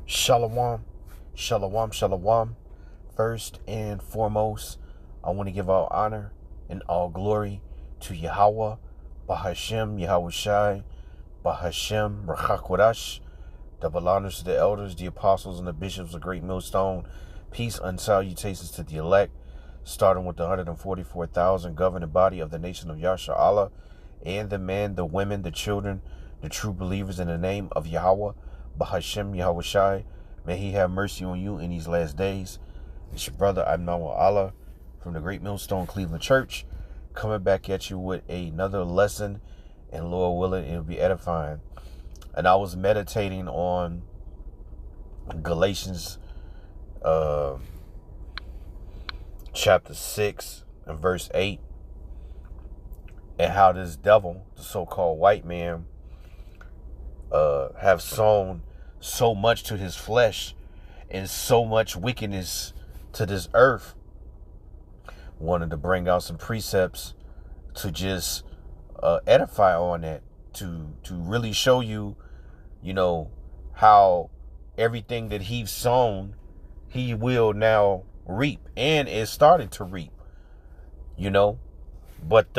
Shalom, shalom, shalom. First and foremost, I want to give all honor and all glory to Yahweh, Bahashem, Yahweh Shai, Bahashem, Rachakwadash. Double honors to the elders, the apostles, and the bishops of Great Millstone. Peace and salutations to the elect, starting with the 144,000 governing body of the nation of Yasha Allah, and the men, the women, the children, the true believers in the name of Yahweh, Bahashem Yahweh Shai. May he have mercy on you in these last days. It's your brother, I'm Noah Allah, from the Great Millstone Cleveland Church, coming back at you with another lesson, and Lord willing, it'll be edifying. And I was meditating on Galatians chapter 6 and verse 8, and how this devil, the so-called white man, have sown so much to his flesh and so much wickedness to this earth. Wanted to bring out some precepts to just edify on that, to really show you, how everything that he's sown, he will now reap, and is starting to reap, But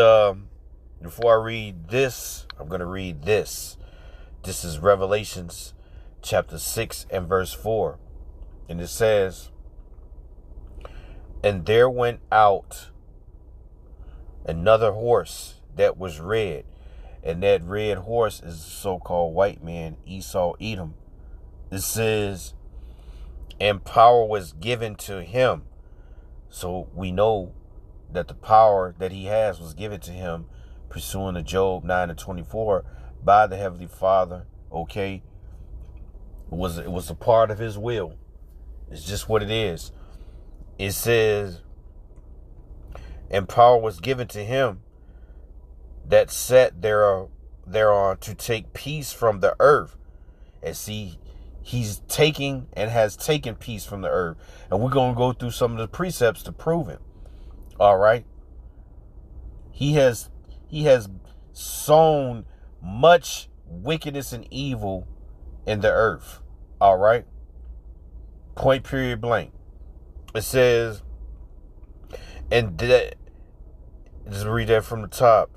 before I read this, I'm going to read this. This is Revelations chapter 6 and verse 4. And it says, "And there went out another horse that was red." And that red horse is the so-called white man, Esau, Edom. It says, "And power was given to him." So we know that the power that he has was given to him, pursuant to Job 9 and 24, by the Heavenly Father. Okay, it was a part of his will. It's just what it is. It says, "And power was given to him that sat thereon to take peace from the earth." And see, he's taking and has taken peace from the earth. And we're going to go through some of the precepts to prove it. All right. He has sown much wickedness and evil in the earth. All right. Point, period, blank. It says, and that, just read that from the top.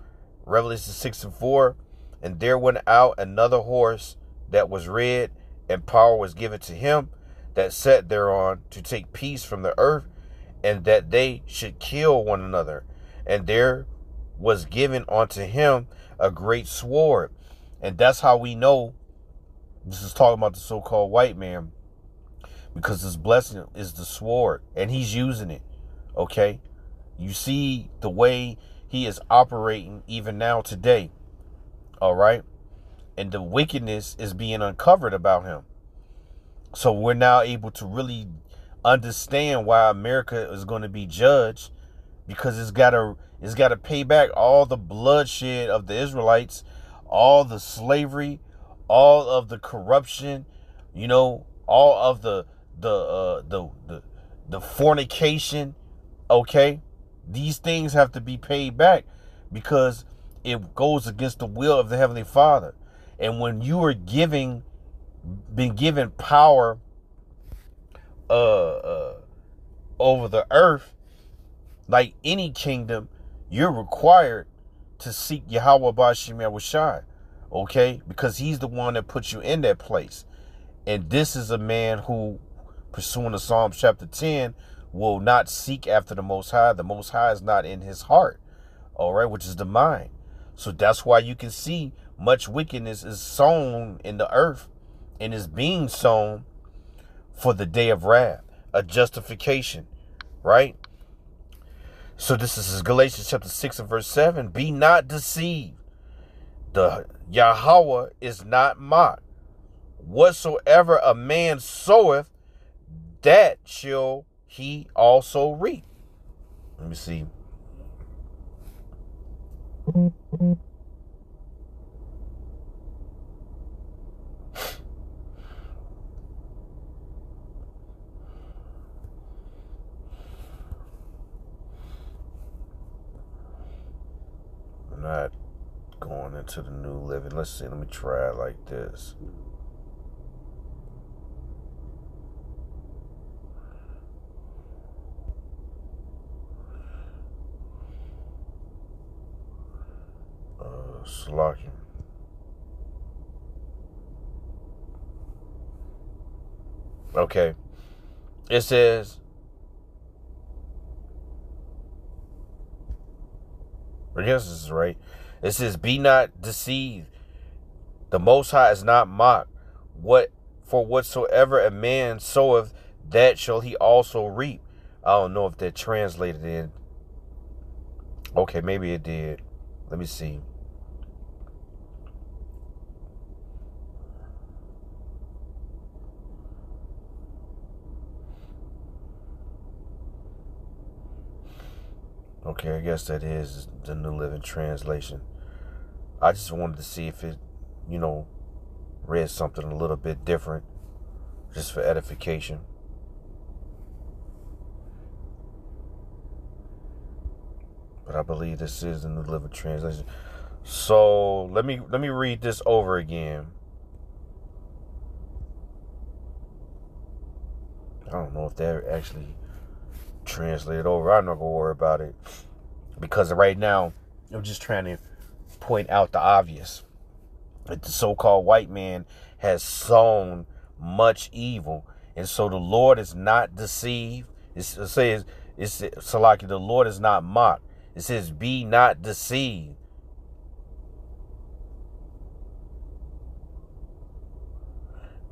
Revelation 6 and 4. "And there went out another horse that was red, and power was given to him that sat thereon to take peace from the earth, and that they should kill one another. And there was given unto him a great sword." And that's how we know this is talking about the so-called white man, because his blessing is the sword, and he's using it. Okay? You see the way he is operating even now today. All right? And the wickedness is being uncovered about him. So we're now able to really understand why America is going to be judged, because it's got to pay back all the bloodshed of the Israelites, all the slavery, all of the corruption, all of the fornication. Okay, these things have to be paid back, because it goes against the will of the Heavenly Father. And when you are been given power over the earth, like any kingdom, you're required to seek Yahweh Ba'ashem Yahweh Shai, okay? Because he's the one that puts you in that place. And this is a man who, pursuing to Psalms chapter 10, will not seek after the Most High. The Most High is not in his heart, all right, which is the mind. So that's why you can see much wickedness is sown in the earth, and is being sown for the day of wrath, a justification, right? So this is Galatians chapter 6 and verse 7. "Be not deceived. The Yahweh is not mocked. Whatsoever a man soweth, that shall he also reap." Let me see. I'm not going into the New Living. Let's see. Let me try it like this. Salakia. Okay. It says, I guess this is right. It says, be not deceived. The Most High is not mocked. For whatsoever a man soweth, that shall he also reap. I don't know if that translated in. Okay, maybe it did. Let me see. Okay, I guess that is the New Living Translation. I just wanted to see if it, read something a little bit different, just for edification. But I believe this is the New Living Translation. So let me read this over again. I don't know if they're actually translated over. I'm not gonna worry about it, because right now I'm just trying to point out the obvious. That the so-called white man has sown much evil, and so the Lord is not deceived. It says, Salaki, the Lord is not mocked. It says, be not deceived.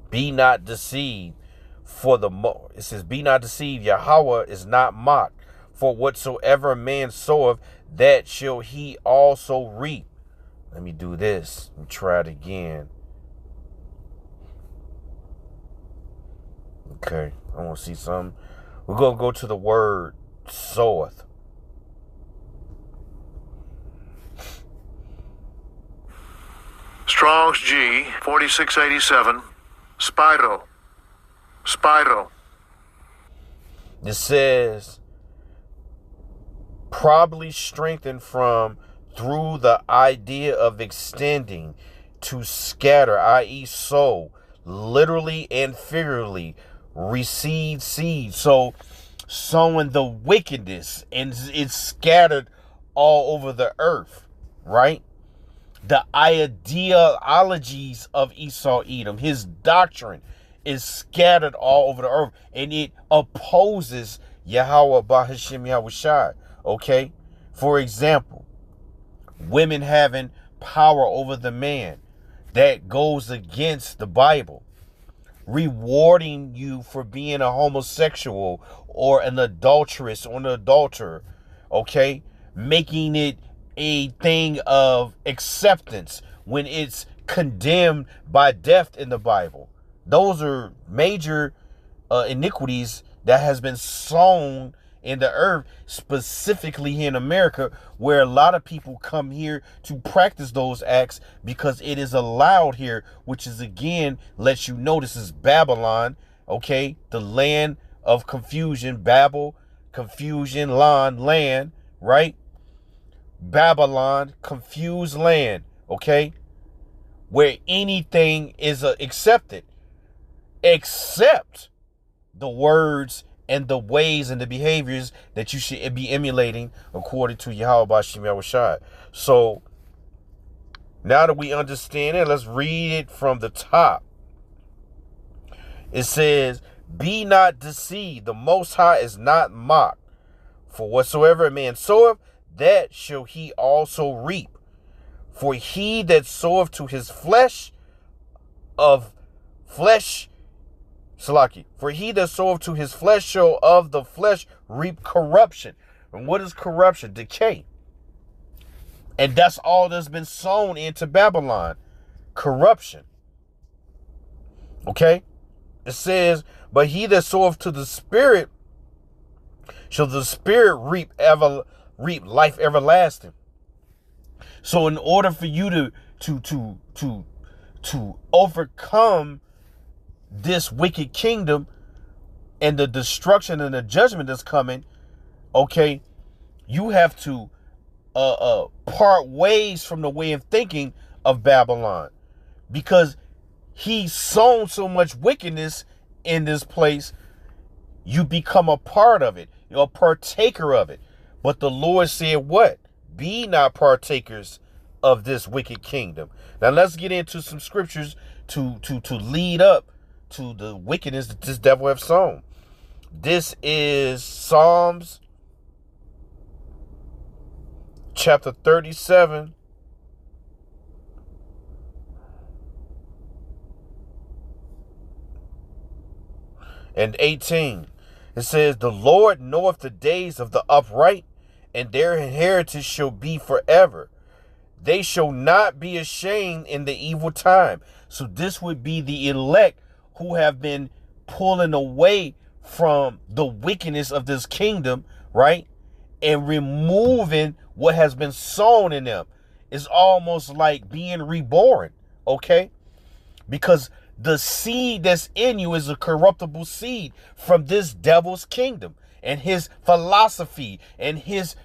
Be not deceived. It says, be not deceived. Yahweh is not mocked. For whatsoever a man soweth, that shall he also reap. Let me do this and try it again. Okay, I want to see something. We're going to go to the word soweth. Strong's G, 4687, Spyro. It says, probably strengthened from through the idea of extending to scatter, i.e. sow, literally and figuratively, receive seed. So sowing the wickedness, and it's scattered all over the earth, right? The ideologies of Esau Edom, his doctrine, is scattered all over the earth, and it opposes Yahweh Bahashim Yahushai. Okay? For example, women having power over the man. That goes against the Bible. Rewarding you for being a homosexual or an adulteress or an adulterer. Okay? Making it a thing of acceptance when it's condemned by death in the Bible. Those are major iniquities that has been sown in the earth, specifically here in America, where a lot of people come here to practice those acts because it is allowed here, which is, again, lets you know this is Babylon, okay? The land of confusion, Babel, confusion, land, right? Babylon, confused land, okay? Where anything is accepted, except the words and the ways and the behaviors that you should be emulating according to Yahweh Bashim Yahushai. So now that we understand it, let's read it from the top. It says, be not deceived, the Most High is not mocked. For whatsoever a man soweth, that shall he also reap. For he that soweth to his flesh, for he that soweth to his flesh shall of the flesh reap corruption. And what is corruption? Decay. And that's all that's been sown into Babylon. Corruption. Okay? It says, but he that soweth to the Spirit shall the Spirit reap life everlasting. So in order for you to overcome this wicked kingdom and the destruction and the judgment that's coming, okay, you have to part ways from the way of thinking of Babylon, because he's sown so much wickedness in this place. You become a part of it. You're a partaker of it. But the Lord said what? Be not partakers of this wicked kingdom. Now let's get into some scriptures to lead up to the wickedness that this devil have sown. This is Psalms chapter 37. And 18. It says, the Lord knoweth the days of the upright, and their inheritance shall be forever. They shall not be ashamed in the evil time. So this would be the elect who have been pulling away from the wickedness of this kingdom, right? And removing what has been sown in them. It's almost like being reborn, okay? Because the seed that's in you is a corruptible seed from this devil's kingdom and his philosophy and his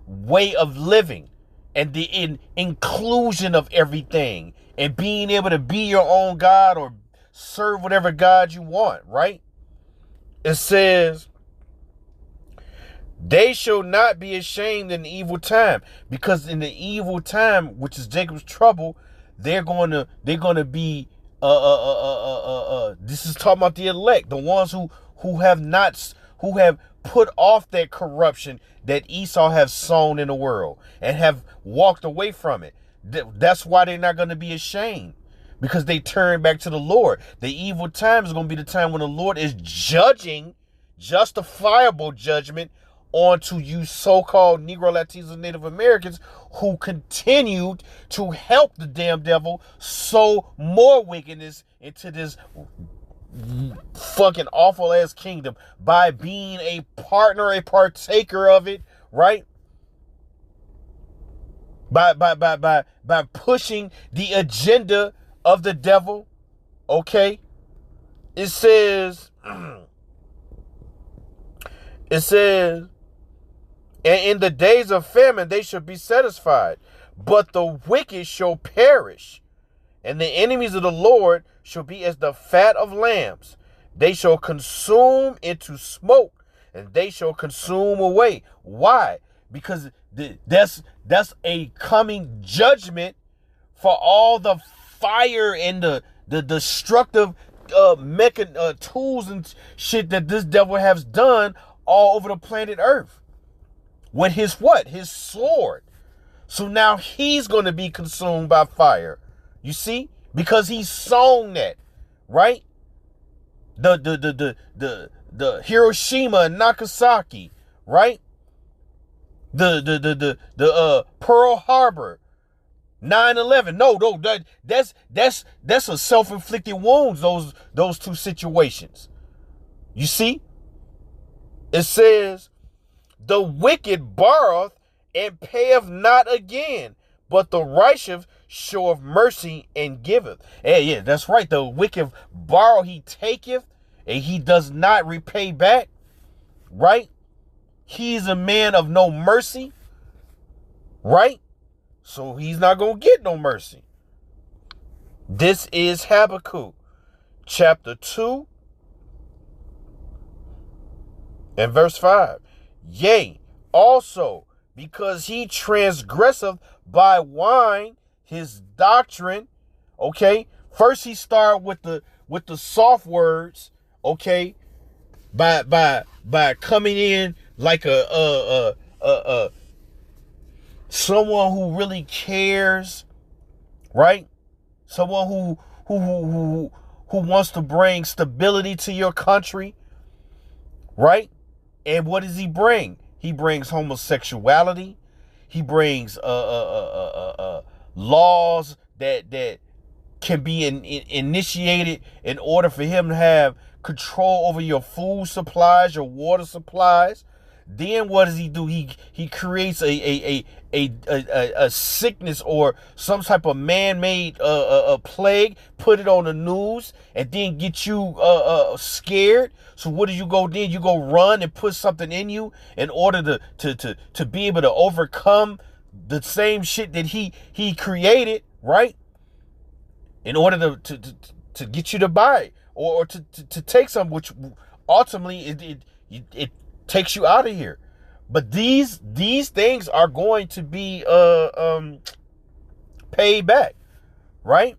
way of living and the inclusion of everything and being able to be your own God or serve whatever God you want, right? It says, they shall not be ashamed in the evil time, because in the evil time, which is Jacob's trouble, they're gonna be this is talking about the elect, the ones who have put off that corruption that Esau has sown in the world and have walked away from it. That's why they're not going to be ashamed, because they turn back to the Lord. The evil time is going to be the time when the Lord is judging, justifiable judgment onto you so-called Negro, Latinos, and Native Americans who continued to help the damn devil sow more wickedness into this fucking awful ass kingdom by being a partner, a partaker of it, right? By pushing the agenda of the devil, okay? It says, and in the days of famine they shall be satisfied, but the wicked shall perish. And the enemies of the Lord shall be as the fat of lambs. They shall consume into smoke, and they shall consume away. Why? Because that's a coming judgment for all the fire and the destructive tools and shit that this devil has done all over the planet Earth. With his what? His sword. So now he's going to be consumed by fire. You see? Because he's sown that, right? The Hiroshima and Nagasaki, right? The Pearl Harbor, 9/11. No, that's a self-inflicted wounds, those two situations. You see? It says, the wicked borroweth and payeth not again, but the righteous showeth mercy and giveth. And yeah, that's right. The wicked borrow, he taketh, and he does not repay back, right? He's a man of no mercy, right? So he's not going to get no mercy. This is Habakkuk chapter 2 and verse 5. Yea, also, because he transgresseth by wine his doctrine. Okay, first he started with the soft words. Okay, by coming in like a someone who really cares, right? Someone who wants to bring stability to your country, right? And what does he bring? He brings homosexuality. He brings laws that can be initiated in order for him to have control over your food supplies, your water supplies. Then what does he do? He creates a sickness or some type of man-made a plague, put it on the news, and then get you scared. So what do you go then? You go run and put something in you in order to be able to overcome the same shit that he created, right? In order to get you to buy it or to take some, which ultimately it takes you out of here. But these things are going to be paid back, right?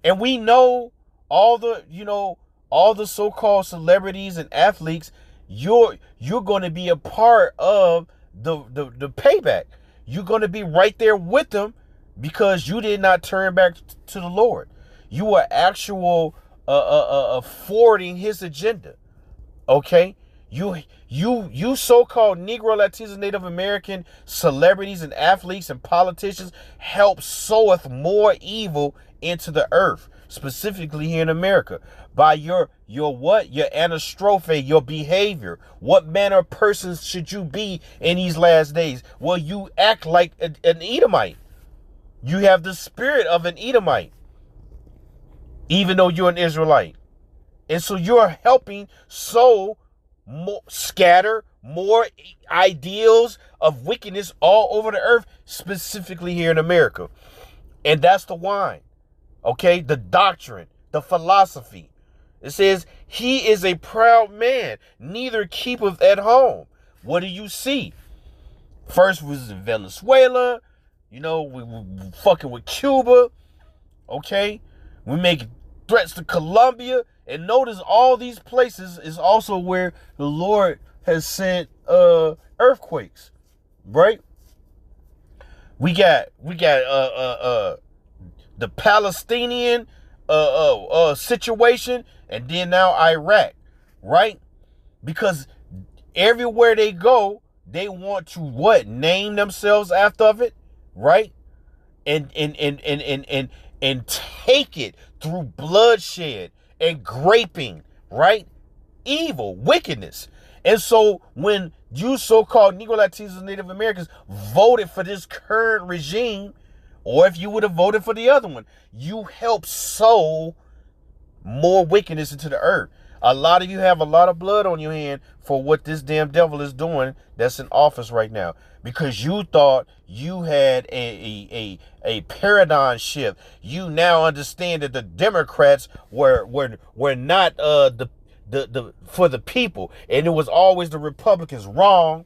And we know all the, all the so-called celebrities and athletes, you're going to be a part of the payback. You're going to be right there with them because you did not turn back to the Lord. You were forwarding his agenda. Okay? You so-called Negro, Latino, Native American celebrities and athletes and politicians help soweth more evil into the earth, specifically here in America, by your what? Your anastrophe, your behavior. What manner of person should you be in these last days? Well, you act like an Edomite. You have the spirit of an Edomite, even though you're an Israelite. And so you're helping scatter more ideals of wickedness all over the earth, specifically here in America. And that's the wine. Okay? The doctrine, the philosophy. It says, he is a proud man, neither keepeth at home. What do you see? First was in Venezuela. We fucking with Cuba. Okay? We make threats to Colombia. And notice all these places is also where the Lord has sent earthquakes. Right? We got the Palestinian situation, and then now Iraq, right? Because everywhere they go, they want to what? Name themselves after it, right? And take it through bloodshed and graping, right? Evil, wickedness. And so when you so-called Negro, Latinos, and Native Americans voted for this current regime, or if you would have voted for the other one, you help sow more wickedness into the earth. A lot of you have a lot of blood on your hand for what this damn devil is doing that's in office right now. Because you thought you had a paradigm shift. You now understand that the Democrats were not the for the people. And it was always the Republicans. Wrong.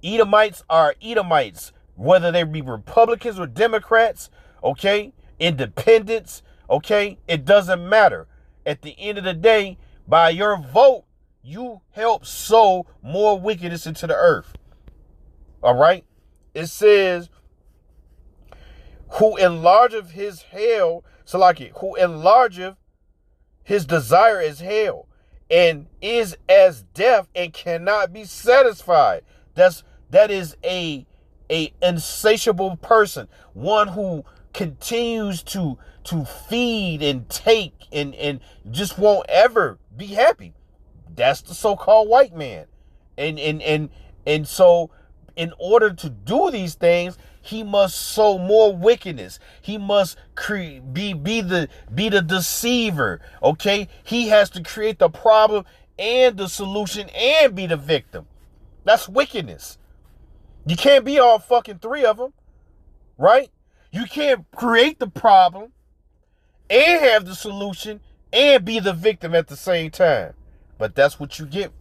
Edomites are Edomites, whether they be Republicans or Democrats, okay? Independents, okay? It doesn't matter. At the end of the day, by your vote, you help sow more wickedness into the earth. All right? It says, who enlargeth his hell, who enlargeth his desire is hell, and is as death and cannot be satisfied. That is a insatiable person, one who continues to feed and take and just won't ever be happy. That's the so-called white man. And so in order to do these things, he must sow more wickedness. He must be the deceiver. Okay? He has to create the problem and the solution and be the victim. That's wickedness. You can't be all fucking three of them, right? You can't create the problem and have the solution and be the victim at the same time. But that's what you get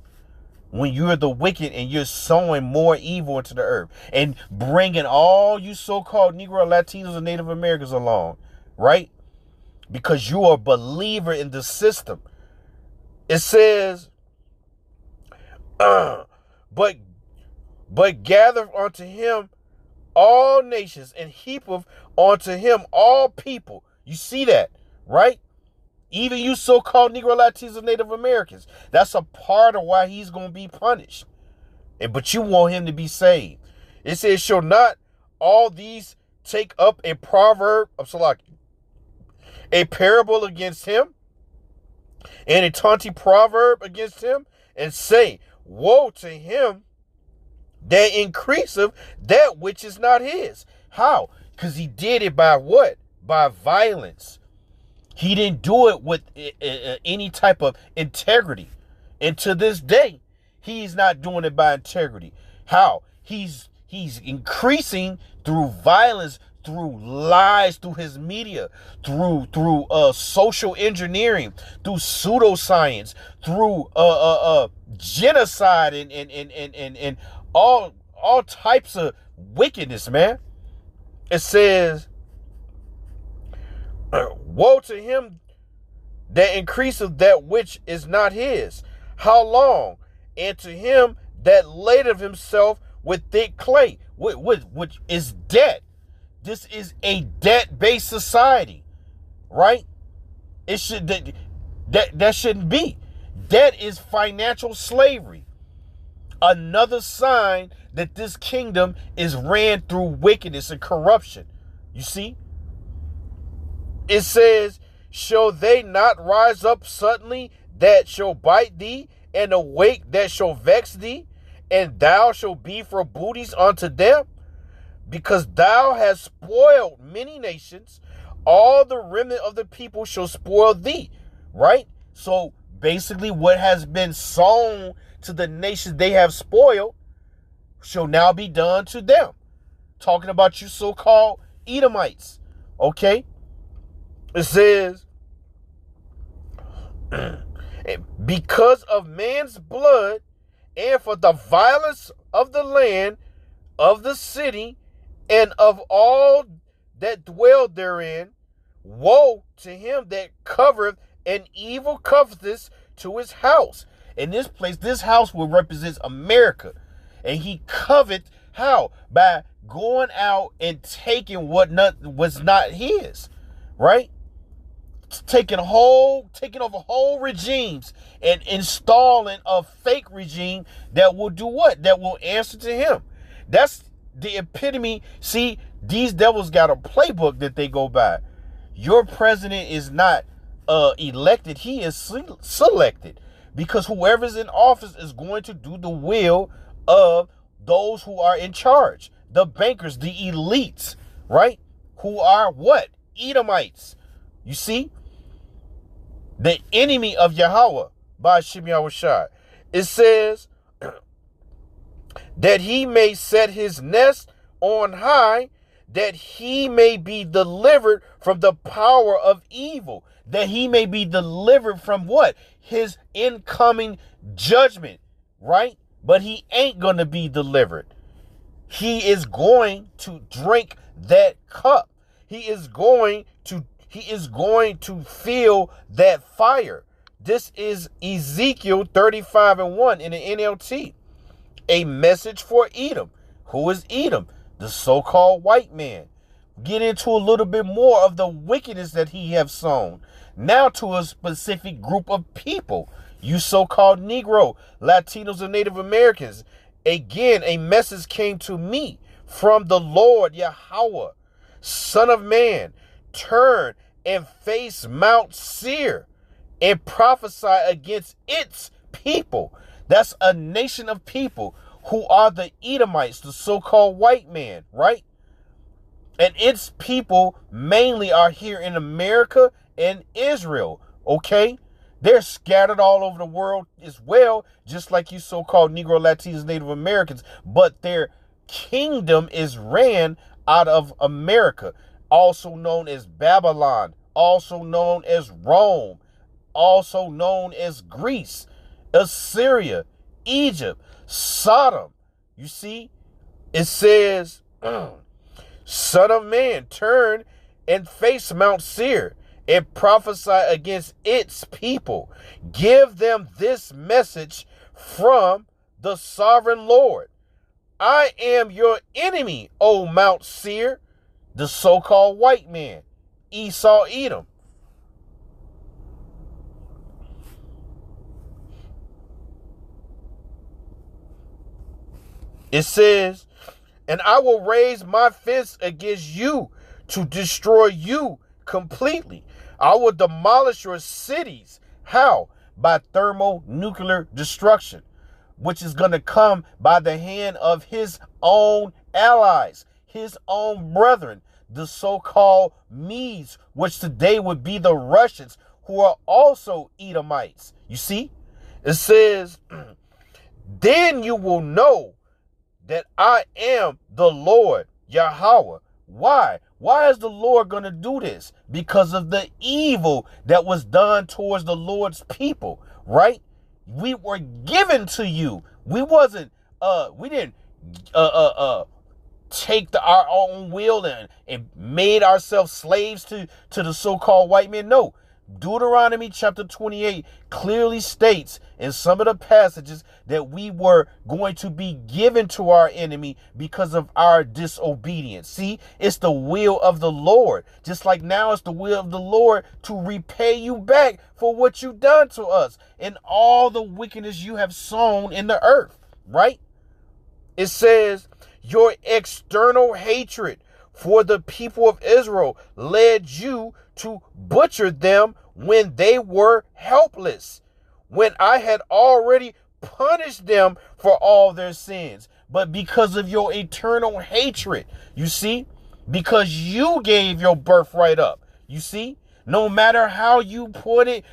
when you're the wicked and you're sowing more evil into the earth and bringing all you so-called Negro, Latinos, and Native Americans along, right? Because you are a believer in the system. It says, but gather unto him all nations and heapeth unto him all people. You see that, right? Even you so-called Negro, Latinos, and Native Americans. That's a part of why he's going to be punished. But you want him to be saved. It says, shall not all these take up a proverb of Salaki, a parable against him, and a taunting proverb against him, and say, woe to him that increaseth that which is not his. How? Because he did it by what? By violence. He didn't do it with any type of integrity. And to this day, he's not doing it by integrity. How? He's increasing through violence, through lies, through his media, through social engineering, through pseudoscience, through genocide and all types of wickedness, man. It says, woe to him that increaseth that which is not his. How long? And to him that ladeth himself with thick clay, which is debt. This is a debt-based society, right? It should that shouldn't be. Debt is financial slavery. Another sign that this kingdom is ran through wickedness and corruption. You see? It says, shall they not rise up suddenly that shall bite thee, and awake that shall vex thee, and thou shalt be for booties unto them? Because thou hast spoiled many nations, all the remnant of the people shall spoil thee. Right? So basically what has been sown to the nations they have spoiled shall now be done to them. Talking about you so-called Edomites. Okay? It says, because of man's blood and for the violence of the land, of the city, and of all that dwell therein, woe to him that covereth an evil covetousness to his house. In this place, this house will represent America. And he covet how? By going out and taking what was not his. Right? Taking over whole regimes and installing a fake regime that will do what? That will answer to him. That's the epitome. See, these devils got a playbook that they go by. Your president is not elected. He is selected, because whoever's in office is going to do the will of those who are in charge. The bankers, the elites, right? Who are what? Edomites. You see? The enemy of Yahweh, by Hashem Yahushua. It says that he may set his nest on high, that he may be delivered from the power of evil. That he may be delivered from what? His incoming judgment, right? But he ain't going to be delivered. He is going to drink that cup. He is going to feel that fire. This is Ezekiel 35:1 in the NLT. A message for Edom. Who is Edom? The so-called white man. Get into a little bit more of the wickedness that he have sown. Now to a specific group of people. You so-called Negro, Latinos, and Native Americans. Again, a message came to me from the Lord Yahweh. Son of man, turn and face Mount Seir and prophesy against its people. That's a nation of people who are the Edomites, the so-called white man, right? And its people mainly are here in America and Israel, okay? They're scattered all over the world as well, just like you so-called Negro, Latinos, Native Americans, but their kingdom is ran out of America, also known as Babylon, also known as Rome, also known as Greece, Assyria, Egypt, Sodom. You see, it says, Son of man, turn and face Mount Seir and prophesy against its people. Give them this message from the sovereign Lord. I am your enemy, O Mount Seir, the so-called white man, Esau, Edom. It says, and I will raise my fist against you to destroy you completely. I will demolish your cities. How? By thermonuclear destruction, which is going to come by the hand of his own allies, his own brethren, the so-called Medes, which today would be the Russians, who are also Edomites. You see? It says, then you will know that I am the Lord Yahweh. Why? Why is the Lord going to do this? Because of the evil that was done towards the Lord's people, right? We were given to you. We didn't take our own will and made ourselves slaves to the so-called white men. No. Deuteronomy chapter 28 clearly states in some of the passages that we were going to be given to our enemy because of our disobedience. See, it's the will of the Lord. Just like now it's the will of the Lord to repay you back for what you've done to us and all the wickedness you have sown in the earth, right? It says, your external hatred for the people of Israel led you to butcher them when they were helpless, when I had already punished them for all their sins. But because of your eternal hatred, you see, because you gave your birthright up, you see, no matter how you break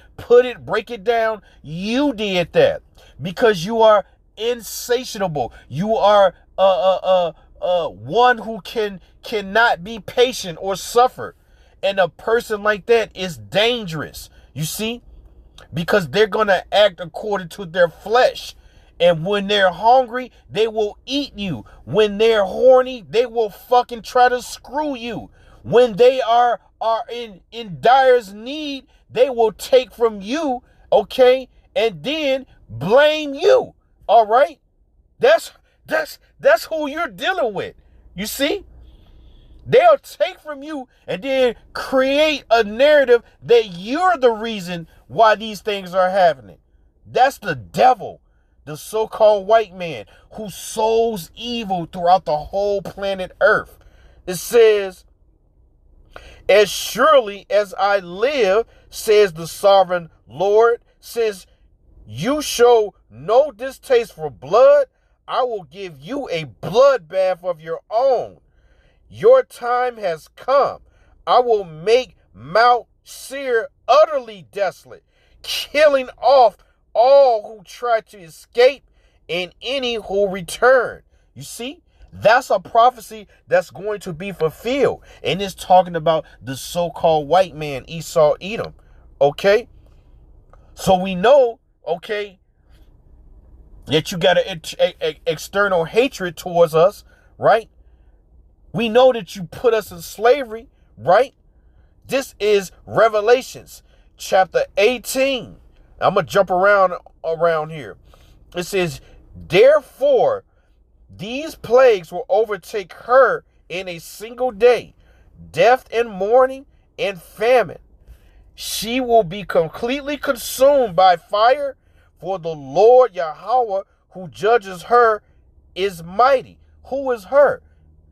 it down, you did that because you are insatiable. You are one who cannot be patient or suffer. And a person like that is dangerous, you see, because they're going to act according to their flesh. And when they're hungry, they will eat you. When they're horny, they will fucking try to screw you. When they are in dire's need, they will take from you, okay, and then blame you. All right? That's who you're dealing with. You see? They'll take from you and then create a narrative that you're the reason why these things are happening. That's the devil, the so-called white man who sows evil throughout the whole planet Earth. It says, as surely as I live, says the sovereign Lord, since you show no distaste for blood, I will give you a bloodbath of your own. Your time has come. I will make Mount Seir utterly desolate, killing off all who try to escape and any who return. You see, that's a prophecy that's going to be fulfilled. And it's talking about the so-called white man, Esau, Edom. Okay? So we know, okay, that you got an external hatred towards us, right? We know that you put us in slavery, right? This is Revelations chapter 18. I'm going to jump around here. It says, therefore, these plagues will overtake her in a single day, death and mourning and famine. She will be completely consumed by fire, for the Lord Yahweh who judges her is mighty. Who is her?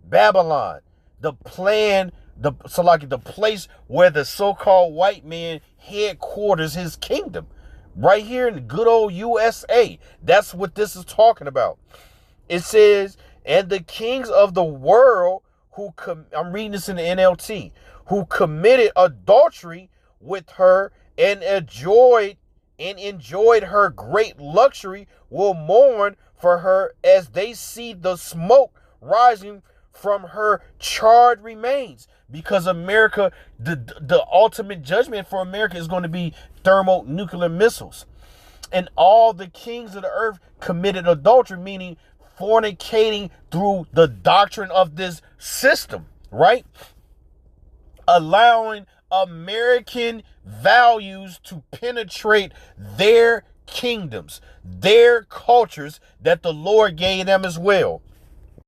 Babylon, the place where the so-called white man headquarters his kingdom, right here in the good old USA. That's what this is talking about. It says, and the kings of the world I'm reading this in the NLT, who committed adultery with her and enjoyed her great luxury will mourn for her as they see the smoke rising from her charred remains. Because America, the ultimate judgment for America is going to be thermonuclear missiles. And all the kings of the earth committed adultery, meaning fornicating through the doctrine of this system, right? Allowing American values to penetrate their kingdoms, their cultures that the Lord gave them as well.